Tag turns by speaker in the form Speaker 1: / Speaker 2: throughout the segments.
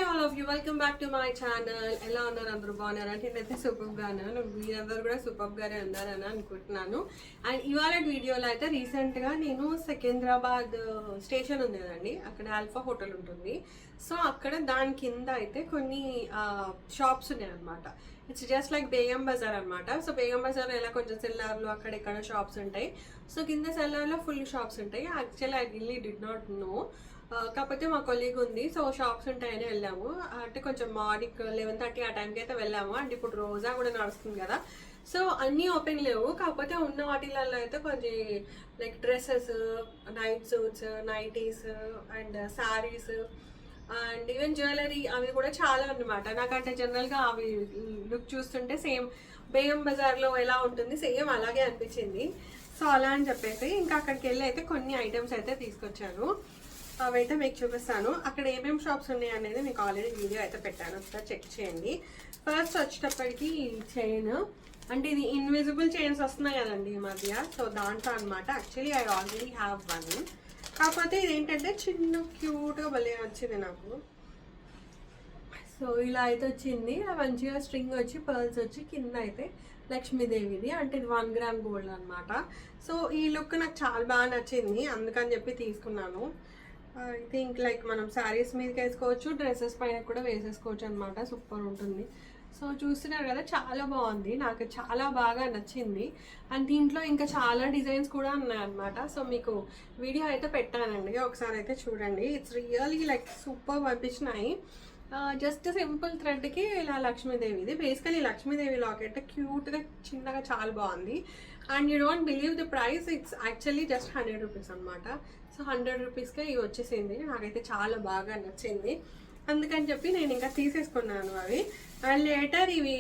Speaker 1: All of you welcome back to my channel. ఎలా ఉన్నారు అందరూ? బాగున్నారు అంటే నేనైతే సూపర్గా ఉన్నాను, మీరందరూ కూడా సూపర్గానే ఉన్నారని అనుకుంటున్నాను. అండ్ ఇవాళ వీడియోలో అయితే రీసెంట్గా నేను సికింద్రాబాద్ స్టేషన్ ఉంది కదండి, అక్కడ ఆల్ఫా హోటల్ ఉంటుంది. సో అక్కడ దాని కింద అయితే కొన్ని షాప్స్ ఉన్నాయి అనమాట. It's just like Begum Bazar అనమాట. సో బేగం బజార్ ఎలా కొంచెం సెల్లార్లో అక్కడెక్కడ షాప్స్ ఉంటాయి, సో కింద సెల్లార్లో ఫుల్ షాప్స్ ఉంటాయి. Actually I really did not know, కాకపోతే మా కొలీగ్ ఉంది, సో షాప్స్ ఉంటాయని వెళ్ళాము. అంటే కొంచెం మార్నింగ్ 11:30 ఆ టైంకి అయితే వెళ్ళాము. అండ్ ఇప్పుడు రోజా కూడా నడుస్తుంది కదా, సో అన్నీ ఓపెన్ లేవు. కాకపోతే ఉన్న వాటిలలో అయితే కొంచెం like dresses, night suits, nighties and saris and even jewellery అవి కూడా చాలా అన్నమాట. నాకంటే జనరల్గా అవి లుక్ చూస్తుంటే సేమ్ బేగం బజార్లో ఎలా ఉంటుంది సేమ్ అలాగే అనిపించింది. సో అలా అని చెప్పేసి ఇంకా అక్కడికి వెళ్ళి అయితే కొన్ని ఐటమ్స్ అయితే తీసుకొచ్చాను. అవైతే మీకు చూపిస్తాను. అక్కడ ఏమేమి షాప్స్ ఉన్నాయి అనేది మీకు ఆల్రెడీ వీడియో అయితే పెట్టాను, ఒకసారి చెక్ చేయండి. ఫస్ట్ వచ్చేటప్పటికి చైన్, అంటే ఇది ఇన్విజిబుల్ చైన్స్ వస్తున్నాయి కదండి ఈ మధ్య, సో దాంట్లో అనమాట. Actually I already have one, కాకపోతే ఇది ఏంటంటే చిన్న క్యూట్గా భలే వచ్చింది నాకు. సో ఇలా అయితే వచ్చింది, మంచిగా స్ట్రింగ్ వచ్చి పర్ల్స్ వచ్చి కింద అయితే లక్ష్మీదేవిది, అంటే ఇది 1 గ్రామ్ గోల్డ్ అనమాట. సో ఈ లుక్ నాకు చాలా బాగా నచ్చింది, అందుకని చెప్పి తీసుకున్నాను. ఐ థింక్ లైక్ మనం శారీస్ మీదకి వేసుకోవచ్చు, డ్రెస్సెస్ పైన కూడా వేసేసుకోవచ్చు అనమాట. సూపర్ ఉంటుంది. సో చూస్తున్నారు కదా, చాలా బాగుంది, నాకు చాలా బాగా నచ్చింది. అండ్ దీంట్లో ఇంకా చాలా డిజైన్స్ కూడా ఉన్నాయన్నమాట. సో మీకు వీడియో అయితే పెట్టానండి, ఒకసారి అయితే చూడండి. ఇట్స్ రియల్లీ లైక్ సూపర్ అనిపించినాయి. జస్ట్ సింపుల్ థ్రెడ్కి ఇలా లక్ష్మీదేవిది, బేసికలీ లక్ష్మీదేవి లాకెట్ క్యూట్గా చిన్నగా చాలా బాగుంది. And you don't believe the price, it's actually just 100 rupees అనమాట. సో 100 రూపీస్కే ఇవి వచ్చేసింది, నాకైతే చాలా బాగా నచ్చింది. అందుకని చెప్పి నేను ఇంకా తీసేసుకున్నాను అవి. అండ్ లేటర్ ఇవి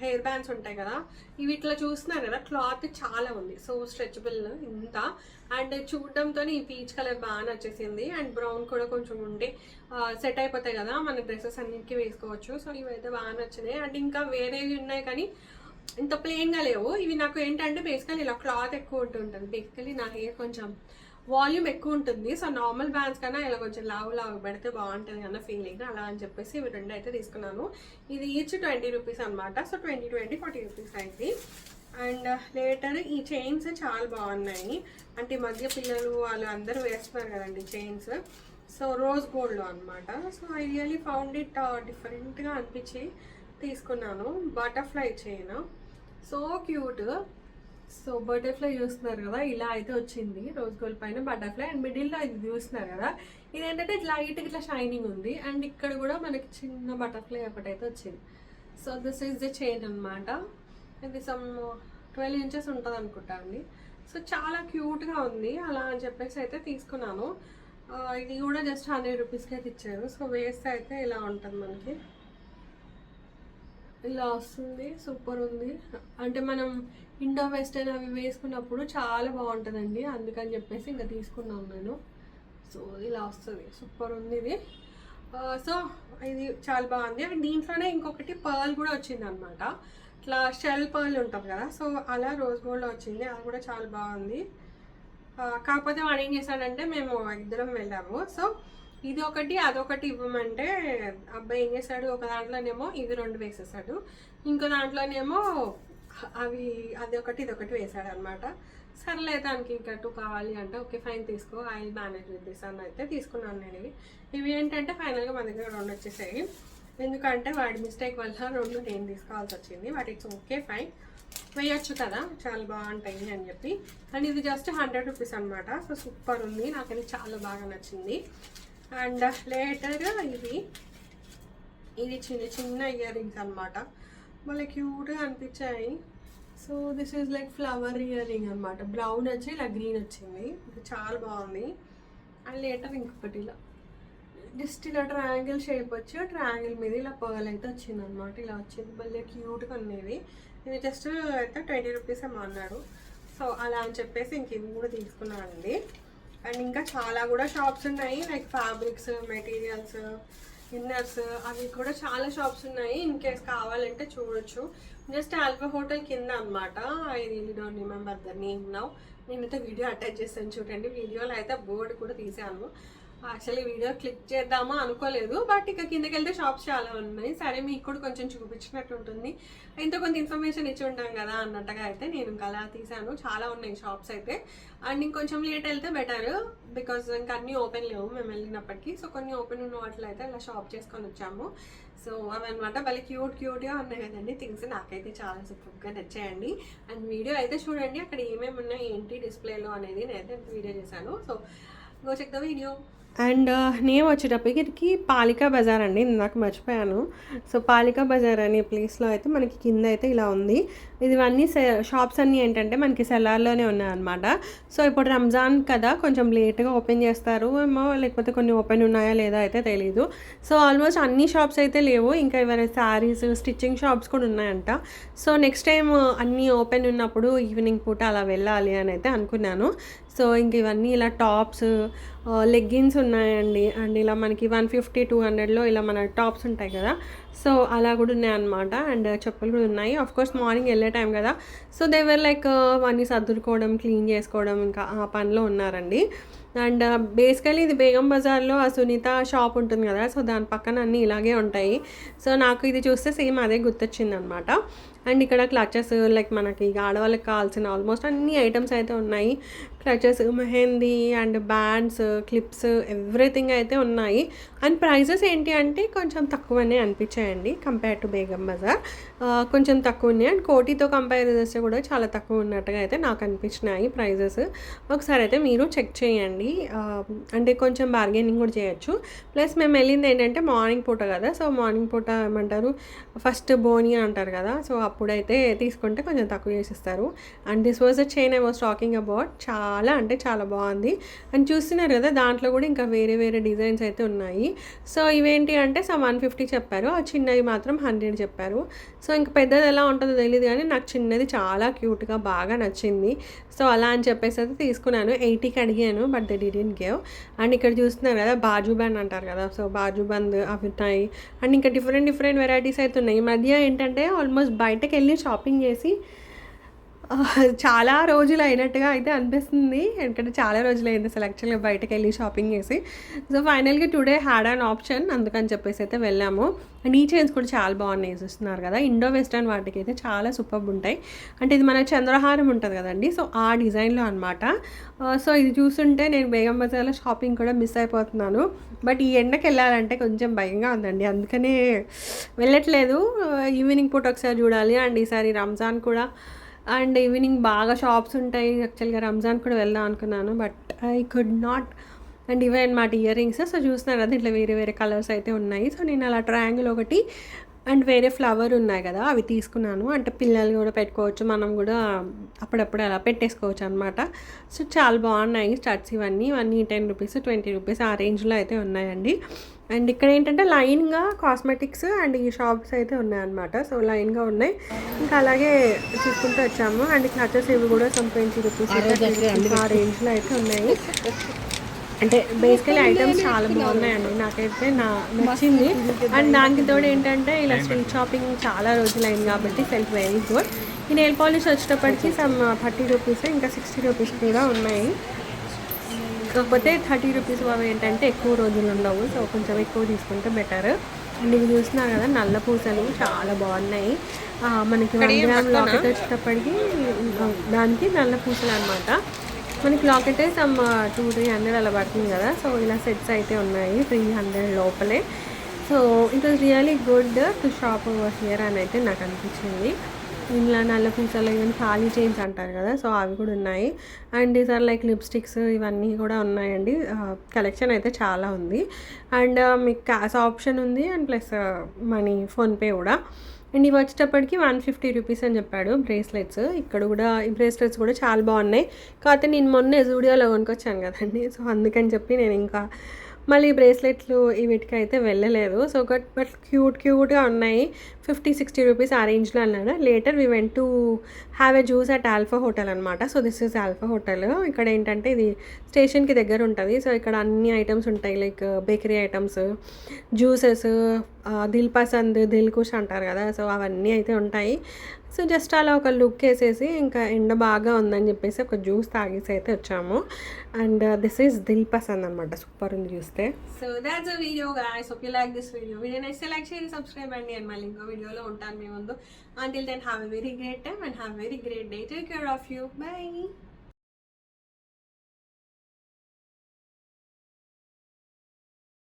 Speaker 1: హెయిర్ బ్యాండ్స్ ఉంటాయి కదా, ఇవి ఇట్లా చూస్తున్నారు కదా, క్లాత్ చాలా ఉంది, సో స్ట్రెచబుల్ ఇంత. అండ్ చూడడంతో ఈ పీచ్ కలర్ బాగా నచ్చేసింది. అండ్ బ్రౌన్ కూడా కొంచెం ఉంటే సెట్ అయిపోతాయి కదా, మన డ్రెస్సెస్ అన్నిటికీ వేసుకోవచ్చు. సో ఇవైతే బాగా నచ్చినాయి. అండ్ ఇంకా వేరేవి ఉన్నాయి కానీ ఇంత ప్లెయిన్గా లేవు. ఇవి నాకు ఏంటంటే బేసికలీ ఇలా క్లాత్ ఎక్కువ ఉంటుంటుంది, బేసికలీ నా హెయిర్ కొంచెం వాల్యూమ్ ఎక్కువ ఉంటుంది. సో నార్మల్ బ్యాండ్స్ కన్నా ఇలా కొంచెం లావు పెడితే బాగుంటుంది అన్న ఫీలింగ్, అలా అని చెప్పేసి ఇవి రెండు అయితే తీసుకున్నాను. ఇది ఈచ్ 20 రూపీస్ అనమాట. సో 20, 40 రూపీస్ అయింది. అండ్ లేటర్ ఈ చైన్స్ చాలా బాగున్నాయి, అంటే ఈ మధ్య పిల్లలు వాళ్ళు అందరూ వేస్తున్నారు కదండి చైన్స్. సో రోజ్ గోల్డ్లో అనమాట. So I really found it డిఫరెంట్గా అనిపించి తీసుకున్నాను. Butterfly chain, so cute. So butterfly చూస్తున్నారు కదా, ఇలా అయితే వచ్చింది రోజ్ గోల్డ్ పైన బటర్ఫ్లై. అండ్ మిడిల్లో ఇది చూస్తున్నారు కదా, ఇదేంటంటే లైట్గా ఇట్లా షైనింగ్ ఉంది. అండ్ ఇక్కడ కూడా మనకి చిన్న బటర్ఫ్లై ఒకటైతే వచ్చింది. So this is the chain అనమాట. ఇది సమ్ 12 ఇంచెస్ ఉంటుంది అనుకుంటా అండి. సో చాలా క్యూట్గా ఉంది, అలా అని చెప్పేసి అయితే తీసుకున్నాను. ఇది కూడా జస్ట్ 100 రూపీస్కి అయితే ఇచ్చారు. సో వేస్తే అయితే ఇలా ఉంటుంది, మనకి ఇలా వస్తుంది. సూపర్ ఉంది, అంటే మనం ఇండో వెస్టర్న్ అవి వేసుకున్నప్పుడు చాలా బాగుంటుందండి, అందుకని చెప్పేసి ఇంకా తీసుకున్నాను నేను. సో ఇలా వస్తుంది, సూపర్ ఉంది ఇది. సో ఇది చాలా బాగుంది. అండ్ దీంట్లోనే ఇంకొకటి పర్ల్ కూడా వచ్చింది అనమాట, ఇట్లా షెల్ పర్ల్ ఉంటుంది కదా, సో అలా రోజ్ గోల్డ్లో వచ్చింది, అది కూడా చాలా బాగుంది. కాకపోతే వాడు ఏం చేశాడంటే, మేము ఇద్దరం వెళ్ళాము, సో ఇది ఒకటి అదొకటి ఇవ్వమంటే అబ్బాయి ఏం చేశాడు, ఒక దాంట్లోనేమో ఇవి 2 వేసేసాడు, ఇంకో దాంట్లోనేమో అవి అదొకటి ఇదొకటి వేసాడు అనమాట. సర్లే దానికి ఇంకా 2 కావాలి అంటే ఓకే ఫైన్ తీసుకో, ఐ మేనేజ్ విత్ దిస్ అని అయితే తీసుకున్నాను నేను. ఇవి ఏంటంటే ఫైనల్గా మన దగ్గర 2 వచ్చేసాయి, ఎందుకంటే వాడి మిస్టేక్ వల్ల 2 నేను తీసుకోవాల్సి వచ్చింది. బట్ ఇట్స్ ఓకే ఫైన్, వేయచ్చు కదా, చాలా బాగుంటాయి అని చెప్పి. అండ్ ఇది జస్ట్ 100 రూపీస్ అనమాట. సో సూపర్ ఉంది, నాకది చాలా బాగా నచ్చింది. అండ్ లేటర్ ఇది చిన్న ఇయర్ రింగ్స్ అనమాట, మళ్ళీ క్యూట్గా అనిపించాయి. So this is like flower ear ring అనమాట, బ్రౌన్ వచ్చి ఇలా గ్రీన్ వచ్చింది, ఇది చాలా బాగుంది. అండ్ లేటర్ ఇంకొకటి ఇలా జస్ట్ ఇలా ట్రయాంగిల్ షేప్ వచ్చి ట్రయాంగిల్ మీద ఇలా పర్ల్ అయితే వచ్చింది అనమాట, ఇలా వచ్చింది, మళ్ళీ క్యూట్గా ఉండేది. ఇది జస్ట్ అయితే 20 రూపీస్ ఏమో అన్నాడు. సో అలా అని చెప్పేసి ఇంక ఇవి కూడా తీసుకున్నానండి. అండ్ ఇంకా చాలా కూడా షాప్స్ ఉన్నాయి, లైక్ ఫ్యాబ్రిక్స్, మెటీరియల్స్, ఇన్నర్స్, అవి కూడా చాలా షాప్స్ ఉన్నాయి. ఇన్ కేస్ కావాలంటే చూడొచ్చు. జస్ట్ ఆల్ఫా హోటల్ కింద అనమాట. I really don't remember the name now. నేనైతే వీడియో అటాచ్ చేస్తాను చూడండి, వీడియోలో అయితే బోర్డు కూడా తీసాను. యాక్చువల్లీ వీడియో క్లిక్ చేద్దామా అనుకోలేదు, బట్ ఇక కిందకి వెళ్తే షాప్స్ చాలా ఉన్నాయి. సరే మీకు కూడా కొంచెం చూపించినట్టు ఉంటుంది, ఎంతో కొంత ఇన్ఫర్మేషన్ ఇచ్చి ఉంటాం కదా అన్నట్టుగా అయితే నేను ఇంకా అలా తీసాను. చాలా ఉన్నాయి షాప్స్ అయితే. అండ్ ఇంకొంచెం లేట్ వెళ్తే బెటర్, బికాజ్ ఇంకా అన్నీ ఓపెన్ లేవు మేము వెళ్ళినప్పటికీ. సో కొన్ని ఓపెన్ ఉన్న వాటిలో అయితే అలా షాప్ చేసుకొని వచ్చాము. సో అవన్నమాట భలే క్యూట్గా ఉన్నాయి కదండి థింగ్స్. నాకైతే చాలా సూపర్గా నచ్చాయండి. అండ్ వీడియో అయితే చూడండి, అక్కడ ఏమేమి ఉన్నాయి ఏంటి డిస్ప్లేలో అనేది నేనైతే వీడియో చేశాను. So go check the video. And నేను వచ్చేటప్పటికి పాలికా బజార్ అండి, నాకు మర్చిపోయాను. సో పాలికా బజార్ అనే ప్లేస్లో అయితే మనకి కింద అయితే ఇలా ఉంది. ఇవన్నీ షాప్స్ అన్నీ ఏంటంటే మనకి సెల్లార్లోనే ఉన్నాయన్నమాట. సో ఇప్పుడు రంజాన్ కదా, కొంచెం లేట్గా ఓపెన్ చేస్తారు ఏమో, లేకపోతే కొన్ని ఓపెన్ ఉన్నాయా లేదా అయితే తెలీదు. సో ఆల్మోస్ట్ అన్ని షాప్స్ అయితే లేవు, ఇంకా ఏమైనా శారీస్ స్టిచ్చింగ్ షాప్స్ కూడా ఉన్నాయంట. సో నెక్స్ట్ టైం అన్నీ ఓపెన్ ఉన్నప్పుడు ఈవినింగ్ పూట అలా వెళ్ళాలి అని అయితే అనుకున్నాను. సో ఇంక ఇవన్నీ ఇలా టాప్స్, లెగ్గిన్స్ ఉన్నాయండి. అండ్ ఇలా మనకి 150 200లో ఇలా మన టాప్స్ ఉంటాయి కదా, సో అలా కూడా ఉన్నాయన్నమాట. అండ్ చెప్పులు కూడా ఉన్నాయి. ఆఫ్ కోర్స్ మార్నింగ్ వెళ్ళే టైం కదా, సో దేవర్ లైక్ అన్నీ సర్దుకోవడం, క్లీన్ చేసుకోవడం, ఇంకా ఆ పనిలో ఉన్నారండి. అండ్ బేసికలీ ఇది బేగం బజార్లో ఆ సునీత షాప్ ఉంటుంది కదా, సో దాని పక్కన అన్నీ ఇలాగే ఉంటాయి. సో నాకు ఇది చూస్తే సేమ్ అదే గుర్తొచ్చింది అనమాట. అండ్ ఇక్కడ క్లచెస్, లైక్ మనకి ఆడవాళ్ళకి కావాల్సిన ఆల్మోస్ట్ అన్ని ఐటమ్స్ అయితే ఉన్నాయి. Clutches, mehndi and bands, clips, everything అయితే ఉన్నాయి. అండ్ ప్రైజెస్ ఏంటి అంటే కొంచెం తక్కువనే అనిపించాయండి కంపేర్ టు బేగం బజార్. కొంచెం తక్కువ ఉన్నాయి. అండ్ కోటితో కంపేర్ చేస్తే కూడా చాలా తక్కువ ఉన్నట్టుగా అయితే నాకు అనిపించినాయి ప్రైజెస్. ఒకసారి అయితే మీరు చెక్ చేయండి, అంటే కొంచెం బార్గెనింగ్ కూడా చేయొచ్చు. ప్లస్ మేము వెళ్ళింది ఏంటంటే మార్నింగ్ పూట కదా, సో మార్నింగ్ పూట ఏమంటారు ఫస్ట్ బోని అంటారు కదా, సో అప్పుడైతే తీసుకుంటే కొంచెం తక్కువ చేసిస్తారు. And this was a chain I was talking about. చాలా అంటే చాలా బాగుంది. అండ్ చూస్తున్నారు కదా, దాంట్లో కూడా ఇంకా వేరే వేరే డిజైన్స్ అయితే ఉన్నాయి. సో ఇవేంటి అంటే 150 చెప్పారు, ఆ చిన్నవి మాత్రం 100 చెప్పారు. సో ఇంకా పెద్దది ఎలా ఉంటుందో తెలియదు, కానీ నాకు చిన్నది చాలా క్యూట్గా బాగా నచ్చింది. సో అలా అని చెప్పేసి అయితే తీసుకున్నాను. 80కి అడిగాను, but they didn't give. And ఇక్కడ చూస్తున్నారు కదా, బాజు బ్యాండ్ అంటారు కదా, సో బాజు బంద్ అవి ఉన్నాయి. అండ్ ఇంకా డిఫరెంట్ వెరైటీస్ అయితే ఉన్నాయి. ఈ మధ్య ఏంటంటే ఆల్మోస్ట్ బయటకు వెళ్ళి షాపింగ్ చేసి చాలా రోజులు అయినట్టుగా అయితే అనిపిస్తుంది, ఎందుకంటే చాలా రోజులు అయింది అసలు యాక్చువల్గా బయటకు వెళ్ళి షాపింగ్ చేసి. సో ఫైనల్గా టుడే హ్యాడ్ అన్ ఆప్షన్, అందుకని చెప్పేసి అయితే వెళ్ళాము. అండ్ ఈ చైన్స్ కూడా చాలా బాగున్నాయి చూస్తున్నారు కదా, ఇండో వెస్టర్న్ వాటికి అయితే చాలా సూపర్ ఉంటాయి. అంటే ఇది మన చంద్రహారం ఉంటుంది కదండి, సో ఆ డిజైన్లో అనమాట. సో ఇది చూస్తుంటే నేను బేగం బజార్లో షాపింగ్ కూడా మిస్ అయిపోతున్నాను. బట్ ఈ ఎండకి వెళ్ళాలంటే కొంచెం భయంగా ఉందండి, అందుకనే వెళ్ళట్లేదు. ఈవినింగ్ పూట ఒకసారి చూడాలి. అండ్ ఈసారి రంజాన్ కూడా, అండ్ ఈవినింగ్ బాగా షాప్స్ ఉంటాయి. యాక్చువల్గా రంజాన్ కూడా వెళ్దాం అనుకున్నాను, but I could not. And ఇవే అనమాట ఇయర్ రింగ్స్. సో చూస్తున్నారు కదా, ఇట్లా వేరే వేరే కలర్స్ అయితే ఉన్నాయి. సో నేను అలా ట్రయాంగిల్ ఒకటి అండ్ వేరే ఫ్లవర్ ఉన్నాయి కదా, అవి తీసుకున్నాను. అంటే పిల్లలు కూడా పెట్టుకోవచ్చు, మనం కూడా అప్పుడప్పుడు అలా పెట్టేసుకోవచ్చు అనమాట. సో చాలా బాగున్నాయి స్టడ్స్ ఇవన్నీ 10 రూపీస్ 20 రూపీస్ ఆ రేంజ్లో అయితే ఉన్నాయండి. అండ్ ఇక్కడ ఏంటంటే లైన్గా కాస్మెటిక్స్ అండ్ ఈ షాప్స్ అయితే ఉన్నాయన్నమాట. సో లైన్గా ఉన్నాయి, ఇంకా అలాగే చూసుకుంటూ వచ్చాము. అండ్ క్లచెస్ ఇవి కూడా 20 రూపీస్ ఆ రేంజ్లో అయితే ఉన్నాయి. అంటే బేసికలీ ఐటమ్స్ చాలా బాగున్నాయండి, నాకైతే నచ్చింది. అండ్ దానికి తోడు ఏంటంటే ఇలా స్ట్రీట్ షాపింగ్ చాలా రోజులైంది కాబట్టి ఫెల్ట్ వెరీ గుడ్. ఈ నెయిల్ పాలిష్ వచ్చేటప్పటికి 30 రూపీస్, ఇంకా 60 రూపీస్ కూడా ఉన్నాయి. కాకపోతే 30 రూపీస్ అవి ఏంటంటే ఎక్కువ రోజులు ఉండవు, సో కొంచెం ఎక్కువ తీసుకుంటే బెటర్. అండ్ ఇవి చూస్తున్నారు కదా, నల్ల పూసలు చాలా బాగున్నాయి. మనకి 1 గ్రామ్ లాకెట్ వచ్చేటప్పటికి దానికి నల్ల పూసలు అనమాట. మనకి లాకెట్ 200-300 అలా పడుతుంది కదా, సో ఇలా సెట్స్ అయితే ఉన్నాయి 300 లోపలే. So it was really good to shop over here అని అయితే నాకు అనిపించింది. ఇలా నల్ల పూసలు, ఈవెన్ ఖాళీ చైన్స్ అంటారు కదా, సో అవి కూడా ఉన్నాయి. And these are like lipsticks, ఇవన్నీ కూడా ఉన్నాయండి. కలెక్షన్ అయితే చాలా ఉంది. అండ్ మీకు క్యాష్ ఆప్షన్ ఉంది, అండ్ ప్లస్ మనీ ఫోన్పే కూడా. అండ్ ఇవి వచ్చేటప్పటికి 150 రూపీస్ అని చెప్పాడు బ్రేస్లెట్స్. ఇక్కడ కూడా ఈ బ్రేస్లెట్స్ కూడా చాలా బాగున్నాయి. కాకపోతే నేను మొన్న జూడియోలో కొనుక్కొచ్చాను కదండి, సో అందుకని చెప్పి నేను ఇంకా మళ్ళీ బ్రేస్లెట్లు వీటికి అయితే వెళ్ళలేదు. సో బట్ క్యూట్గా ఉన్నాయి. 50-60 రూపీస్ ఆ రేంజ్లో అన్నాడు. Later we went to have a juice at Alpha hotel అనమాట. So this is Alpha hotel. ఇక్కడ ఏంటంటే ఇది స్టేషన్కి దగ్గర ఉంటుంది. సో ఇక్కడ అన్ని ఐటమ్స్ ఉంటాయి, like bakery items, juices, dil pasand, dil khush అంటారు కదా, సో అవన్నీ అయితే ఉంటాయి. సో జస్ట్ అలా ఒక లుక్ వేసేసి ఇంకా ఎండ బాగా ఉందని చెప్పేసి ఒక జ్యూస్ తాగేసి అయితే వచ్చాము. And this is Dil Pasand అనమాట, సూపర్ ఉంది చూస్తే. So that's a video guys, hope you like this video నచ్చితే లైక్ చేయండి, సబ్స్క్రైబ్ అండి. అండ్ మళ్ళీ ఇంకో వీడియోలో ఉంటాను మీ ముందు. Until then have a very great time and have a very great day. Take care of you, by.